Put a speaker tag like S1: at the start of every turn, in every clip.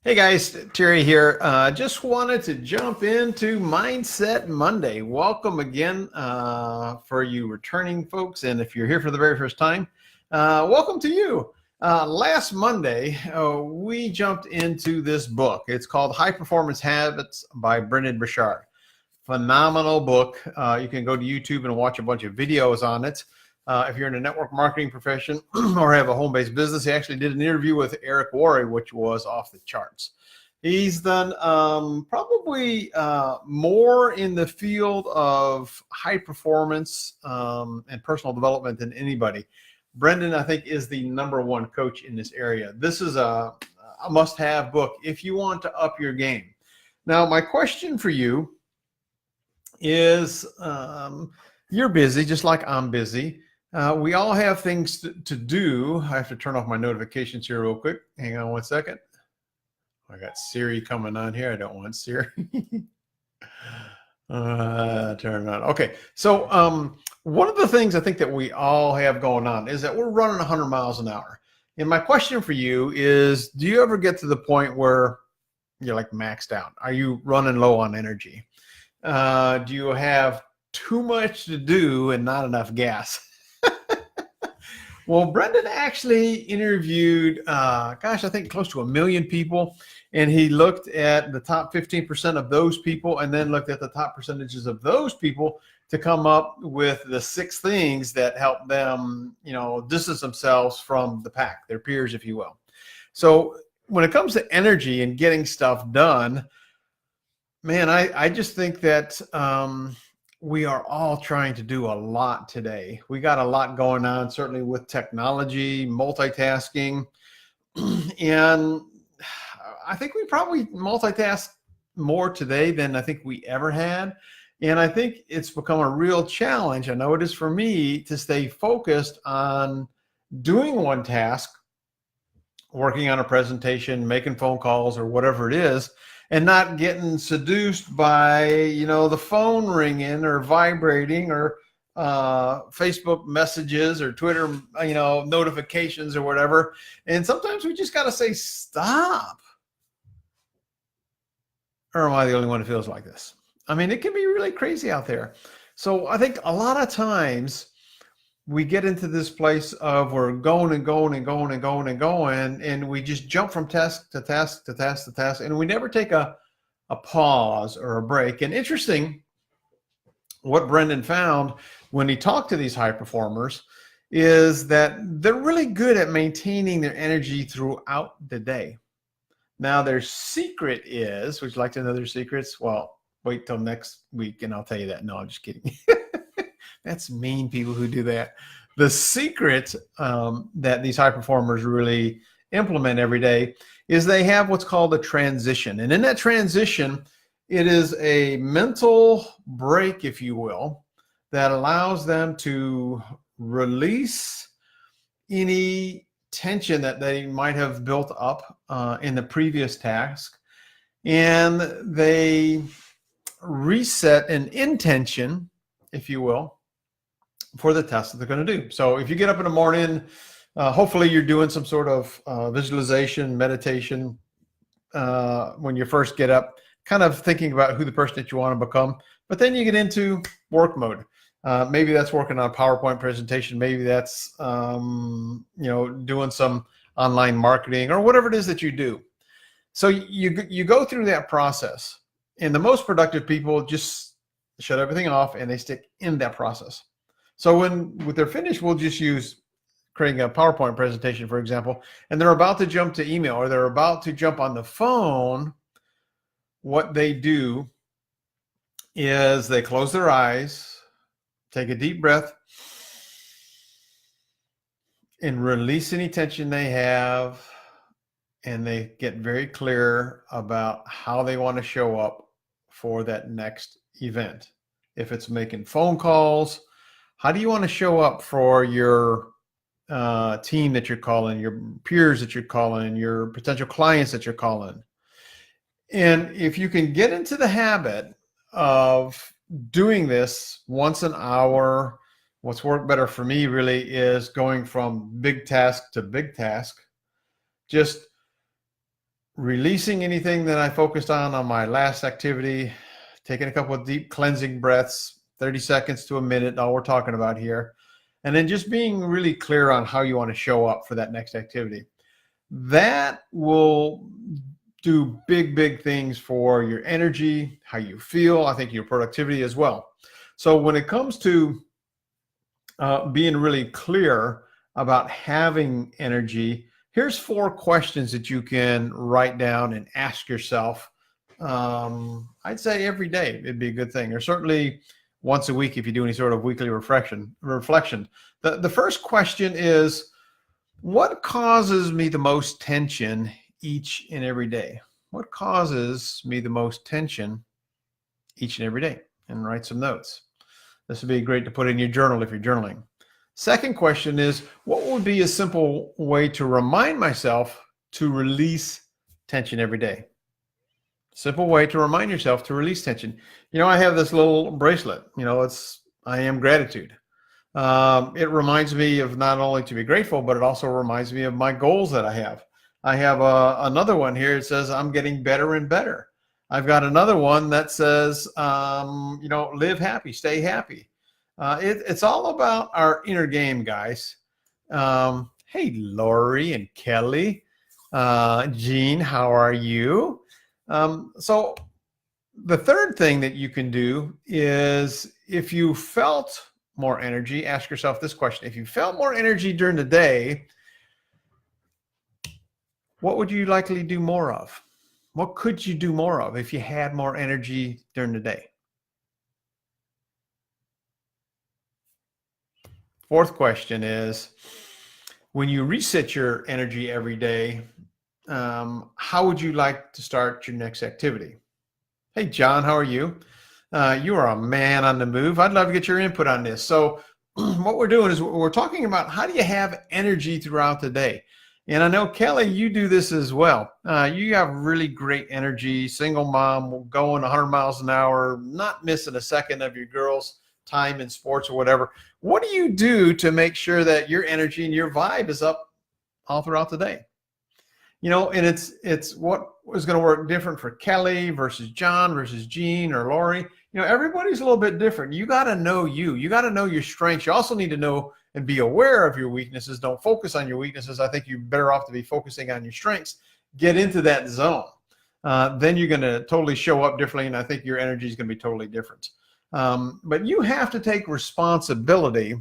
S1: Hey guys, Terry here. Just wanted to jump into Mindset Monday. Welcome again for you returning folks. And if you're here for the very first time, welcome to you. Last Monday, we jumped into this book. It's called High Performance Habits by Brendon Burchard. Phenomenal book. You can go to YouTube and watch a bunch of videos on it. If you're in a network marketing profession or have a home-based business, he actually did an interview with Eric Worre, which was off the charts. He's done probably more in the field of high performance and personal development than anybody. Brendon, I think, is the #1 coach in this area. This is a must-have book if you want to up your game. Now, my question for you is, you're busy just like I'm busy. We all have things to do. I have to turn off my notifications here real quick. Hang on one second. I got Siri coming on here. I don't want Siri. Turn it on. Okay. So one of the things I think that we all have going on is that we're running 100 miles an hour. And my question for you is, do you ever get to the point where you're like maxed out? Are you running low on energy? Do you have too much to do and not enough gas? Well, Brendon actually interviewed, I think close to 1 million people. And he looked at the top 15% of those people and then looked at the top percentages of those people to come up with the 6 things that help them, distance themselves from the pack, their peers, if you will. So when it comes to energy and getting stuff done, man, I just think that we are all trying to do a lot today. We got a lot going on, certainly with technology, multitasking, and I think we probably multitask more today than I think we ever had. And I think it's become a real challenge. I know it is for me to stay focused on doing one task, working on a presentation, making phone calls, or whatever it is, and not getting seduced by, the phone ringing or vibrating or Facebook messages or Twitter, notifications or whatever. And sometimes we just got to say, stop. Or am I the only one who feels like this? I mean, it can be really crazy out there. So I think a lot of times we get into this place of we're going and going and going and going and going, and we just jump from task to task to task to task, and we never take a pause or a break. And interesting, what Brendon found when he talked to these high performers is that they're really good at maintaining their energy throughout the day. Now, their secret is, would you like to know their secrets? Well, wait till next week and I'll tell you that. No, I'm just kidding. That's mean, people who do that. The secret that these high performers really implement every day is they have what's called a transition. And in that transition, it is a mental break, if you will, that allows them to release any tension that they might have built up in the previous task. And they reset an intention, if you will, for the task that they're going to do. So if you get up in the morning, hopefully you're doing some sort of visualization, meditation when you first get up, kind of thinking about who the person that you want to become. But then you get into work mode. Maybe that's working on a PowerPoint presentation. Maybe that's doing some online marketing or whatever it is that you do. So you go through that process, and the most productive people just shut everything off and they stick in that process. So when they're finished, we'll just use creating a PowerPoint presentation, for example, and they're about to jump to email or they're about to jump on the phone. What they do is they close their eyes, take a deep breath, and release any tension they have, and they get very clear about how they want to show up for that next event. If it's making phone calls, how do you want to show up for your team that you're calling, your peers that you're calling, your potential clients that you're calling? And if you can get into the habit of doing this once an hour, what's worked better for me really is going from big task to big task. Just releasing anything that I focused on my last activity, taking a couple of deep cleansing breaths, 30 seconds to a minute, all we're talking about here, and then just being really clear on how you want to show up for that next activity. That will do big, big things for your energy, how you feel, I think your productivity as well. So when it comes to being really clear about having energy, here's 4 questions that you can write down and ask yourself. I'd say every day it'd be a good thing, or certainly once a week if you do any sort of weekly reflection. The first question is, what causes me the most tension each and every day? What causes me the most tension each and every day? And write some notes. This would be great to put in your journal if you're journaling. Second question is, what would be a simple way to remind myself to release tension every day? Simple way to remind yourself to release tension. You know, I have this little bracelet, you know, it's I am gratitude. It reminds me of not only to be grateful, but it also reminds me of my goals that I have. I have another one here. It says, I'm getting better and better. I've got another one that says, you know, live happy, stay happy. It's all about our inner game, guys. Hey, Lori and Kelly, Jean, how are you? So the third thing that you can do is, if you felt more energy, ask yourself this question. If you felt more energy during the day, what would you likely do more of? What could you do more of if you had more energy during the day? Fourth question is, when you reset your energy every day, how would you like to start your next activity? Hey, John, how are you? You are a man on the move. I'd love to get your input on this. So what we're doing is we're talking about how do you have energy throughout the day? And I know, Kelly, you do this as well. You have really great energy, single mom, going 100 miles an hour, not missing a second of your girls' time in sports or whatever. What do you do to make sure that your energy and your vibe is up all throughout the day? You know, and it's what is going to work different for Kelly versus John versus Jean or Lori. You know, everybody's a little bit different. You got to know you. You got to know your strengths. You also need to know and be aware of your weaknesses. Don't focus on your weaknesses. I think you're better off to be focusing on your strengths. Get into that zone. Then you're going to totally show up differently, and I think your energy is going to be totally different. But you have to take responsibility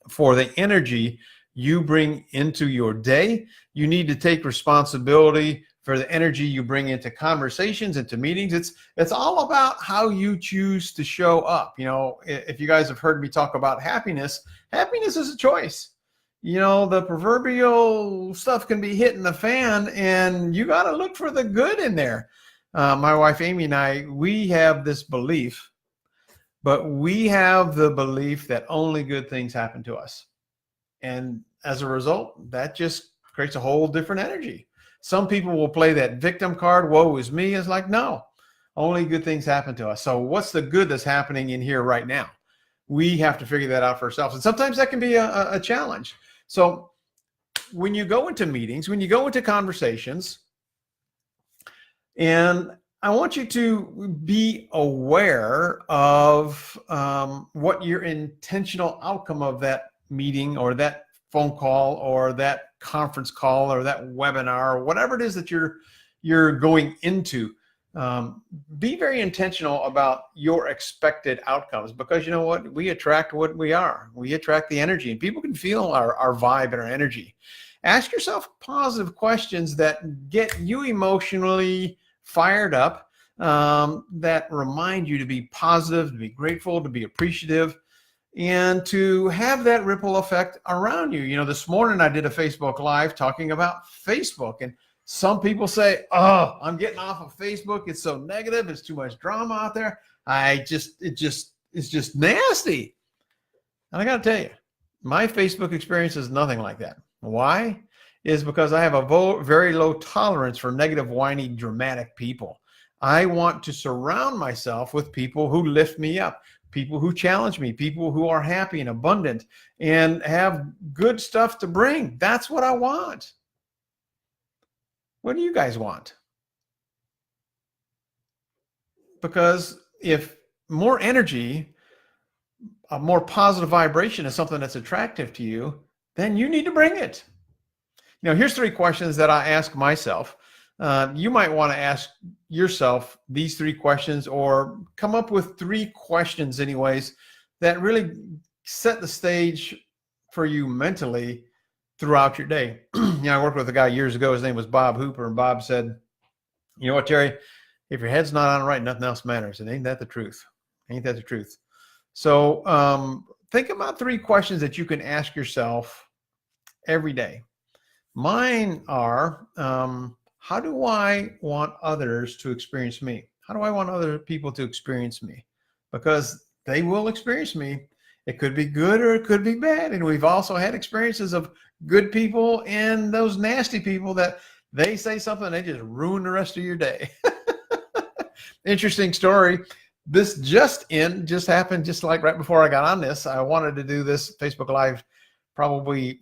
S1: for the energy you bring into your day. You need to take responsibility for the energy you bring into conversations, into meetings. It's all about how you choose to show up. You know, if you guys have heard me talk about happiness, happiness is a choice. You know, the proverbial stuff can be hitting the fan, and you got to look for the good in there. My wife Amy and I, we have this belief, but we have the belief that only good things happen to us. And as a result, that just creates a whole different energy. Some people will play that victim card, woe is me. It's like, no, only good things happen to us. So what's the good that's happening in here right now? We have to figure that out for ourselves. And sometimes that can be a challenge. So when you go into meetings, when you go into conversations, and I want you to be aware of what your intentional outcome of that meeting or that phone call or that conference call or that webinar or whatever it is that you're going into. Be very intentional about your expected outcomes, because you know what? We attract what we are. We attract the energy, and people can feel our vibe and our energy. Ask yourself positive questions that get you emotionally fired up, that remind you to be positive, to be grateful, to be appreciative, and to have that ripple effect around you. You know, this morning I did a Facebook Live talking about Facebook, and some people say, oh, I'm getting off of Facebook. It's so negative. It's too much drama out there. It's just nasty. And I got to tell you, my Facebook experience is nothing like that. Why? Is because I have a very low tolerance for negative, whiny, dramatic people. I want to surround myself with people who lift me up, people who challenge me, people who are happy and abundant and have good stuff to bring. That's what I want. What do you guys want? Because if more energy, a more positive vibration is something that's attractive to you, then you need to bring it. Now, here's 3 questions that I ask myself. You might want to ask yourself these 3 questions, or come up with 3 questions anyways that really set the stage for you mentally throughout your day. I worked with a guy years ago. His name was Bob Hooper, and Bob said, you know what, Terry, if your head's not on right, nothing else matters. And ain't that the truth? Ain't that the truth? So think about 3 questions that you can ask yourself every day. Mine are, how do I want others to experience me? How do I want other people to experience me? Because they will experience me. It could be good or it could be bad. And we've also had experiences of good people and those nasty people that they say something and they just ruin the rest of your day. Interesting story. This just happened just like right before I got on this. I wanted to do this Facebook Live probably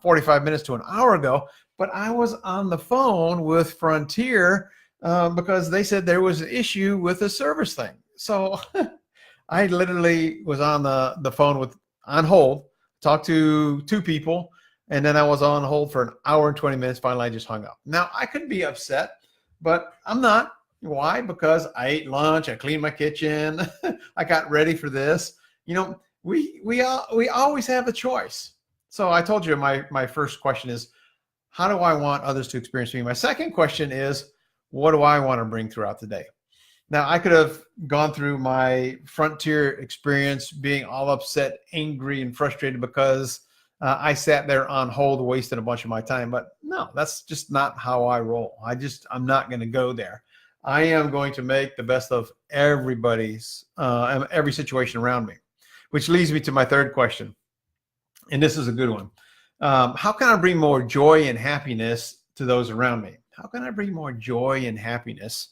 S1: 45 minutes to an hour ago, but I was on the phone with Frontier because they said there was an issue with the service thing. So I literally was on the phone on hold, talked to 2 people, and then I was on hold for an hour and 20 minutes. Finally, I just hung up. Now, I could be upset, but I'm not. Why? Because I ate lunch, I cleaned my kitchen, I got ready for this. You know, we always have a choice. So I told you my first question is, how do I want others to experience me? My second question is, what do I want to bring throughout the day? Now, I could have gone through my Frontier experience being all upset, angry, and frustrated because I sat there on hold wasting a bunch of my time. But no, that's just not how I roll. I'm not going to go there. I am going to make the best of everybody's, every situation around me, which leads me to my third question. And this is a good one. How can I bring more joy and happiness to those around me? How can I bring more joy and happiness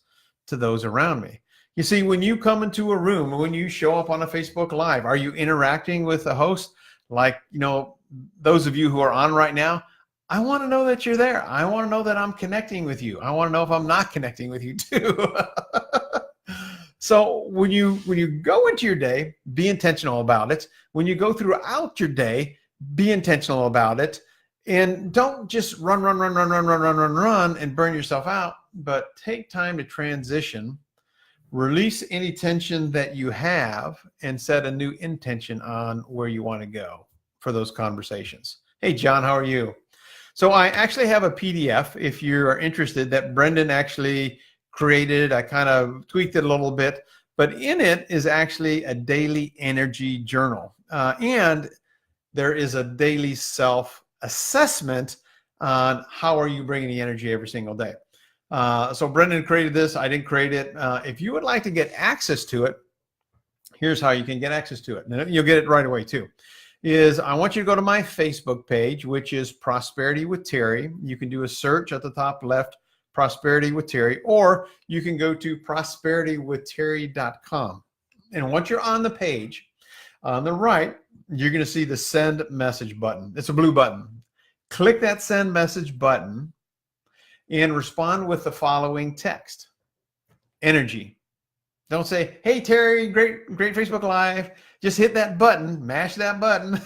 S1: to those around me? You see, when you come into a room, when you show up on a Facebook Live, are you interacting with the host? Like, you know, those of you who are on right now, I want to know that you're there. I want to know that I'm connecting with you. I want to know if I'm not connecting with you too. So when you go into your day, be intentional about it. When you go throughout your day, be intentional about it. And don't just run and burn yourself out, but take time to transition, release any tension that you have, and set a new intention on where you want to go for those conversations. Hey, John, how are you? So I actually have a PDF, if you're interested, that Brendan actually created. I kind of tweaked it a little bit, but in it is actually a daily energy journal. And there is a daily self-assessment on how are you bringing the energy every single day. So Brendan created this. I didn't create it. If you would like to get access to it, here's how you can get access to it. And you'll get it right away too. I want you to go to my Facebook page, which is Prosperity with Terry. You can do a search at the top left, Prosperity with Terry, or you can go to prosperitywithterry.com. And once you're on the page, on the right, you're going to see the send message button. It's a blue button. Click that send message button and respond with the following text. Energy. Don't say, hey, Terry, great Facebook Live. Just hit that button, mash that button,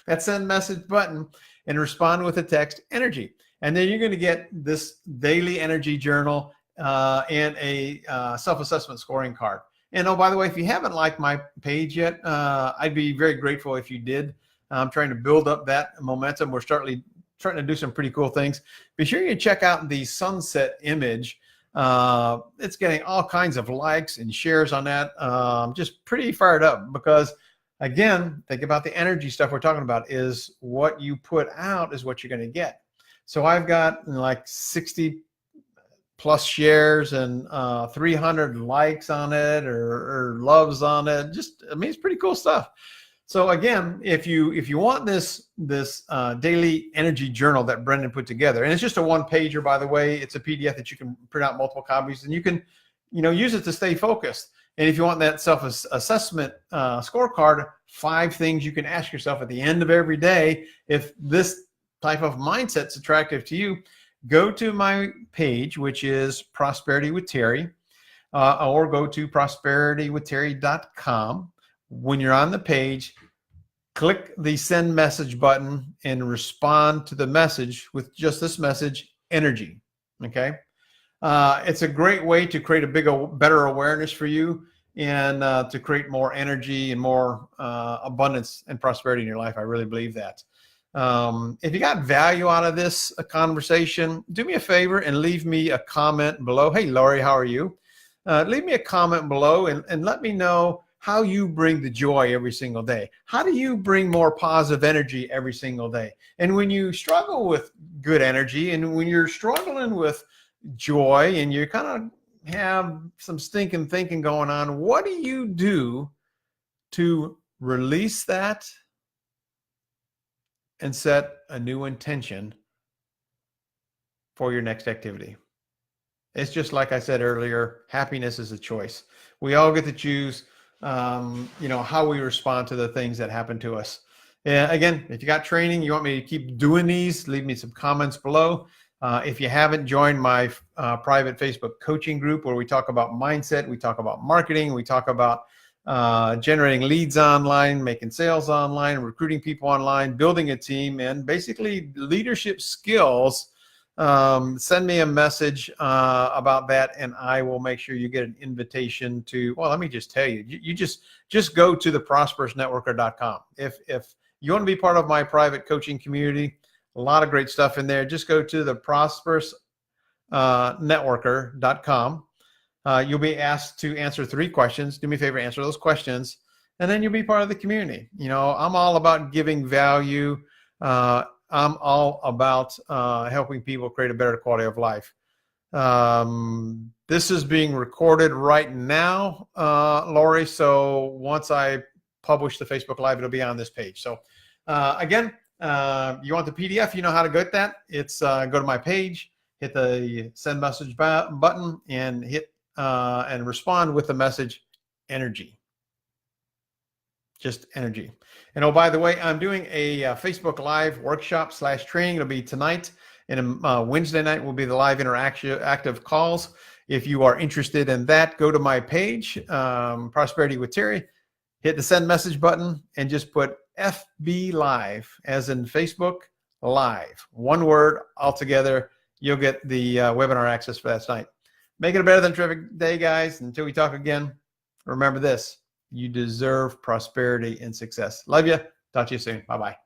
S1: that send message button, and respond with the text energy. And then you're going to get this daily energy journal and a self-assessment scoring card. And oh, by the way, if you haven't liked my page yet, I'd be very grateful if you did. I'm trying to build up that momentum. We're starting to do some pretty cool things. Be sure you check out the sunset image. It's getting all kinds of likes and shares on that. Just pretty fired up because, again, think about the energy stuff we're talking about is what you put out is what you're going to get. So I've got like 60 plus shares and 300 likes on it or loves on it. Just, I mean, it's pretty cool stuff. So again, if you want this daily energy journal that Brendan put together, and it's just a one-pager, by the way, it's a PDF that you can print out multiple copies, and you can use it to stay focused. And if you want that self-assessment scorecard, 5 things you can ask yourself at the end of every day. If this type of mindset's attractive to you, go to my page, which is Prosperity with Terry, or go to prosperitywithterry.com. When you're on the page, click the send message button and respond to the message with just this message, energy. Okay. It's a great way to create a better awareness for you and to create more energy and more abundance and prosperity in your life. I really believe that. If you got value out of this conversation, do me a favor and leave me a comment below. Hey, Lori, how are you? Leave me a comment below and let me know how you bring the joy every single day. How do you bring more positive energy every single day? And when you struggle with good energy and when you're struggling with joy and you kind of have some stinking thinking going on, what do you do to release that and set a new intention for your next activity? It's just like I said earlier, happiness is a choice. We all get to choose how we respond to the things that happen to us. And again, if you got training, you want me to keep doing these, leave me some comments below. If you haven't joined my private Facebook coaching group where we talk about mindset, we talk about marketing, we talk about generating leads online, making sales online, recruiting people online, building a team, and basically leadership skills, send me a message about that and I will make sure you get an invitation to, well, let me just tell you, you just go to theprosperousnetworker.com. If you want to be part of my private coaching community, a lot of great stuff in there. Just go to theprosperousnetworker.com. You'll be asked to answer 3 questions. Do me a favor, answer those questions, and then you'll be part of the community. I'm all about giving value. I'm all about helping people create a better quality of life. This is being recorded right now, Lori. So once I publish the Facebook Live, it'll be on this page. So again, you want the PDF, you know how to get that. It's go to my page, hit the send message button, and hit and respond with the message energy. Just energy. And oh, by the way, I'm doing a Facebook Live workshop / training. It'll be tonight, and Wednesday night will be the live interactive calls. If you are interested in that, go to my page, Prosperity with Terry, hit the send message button, and just put FB Live, as in Facebook Live. One word altogether. You'll get the webinar access for that night. Make it a better than terrific day, guys. Until we talk again, remember this. You deserve prosperity and success. Love you. Talk to you soon. Bye-bye.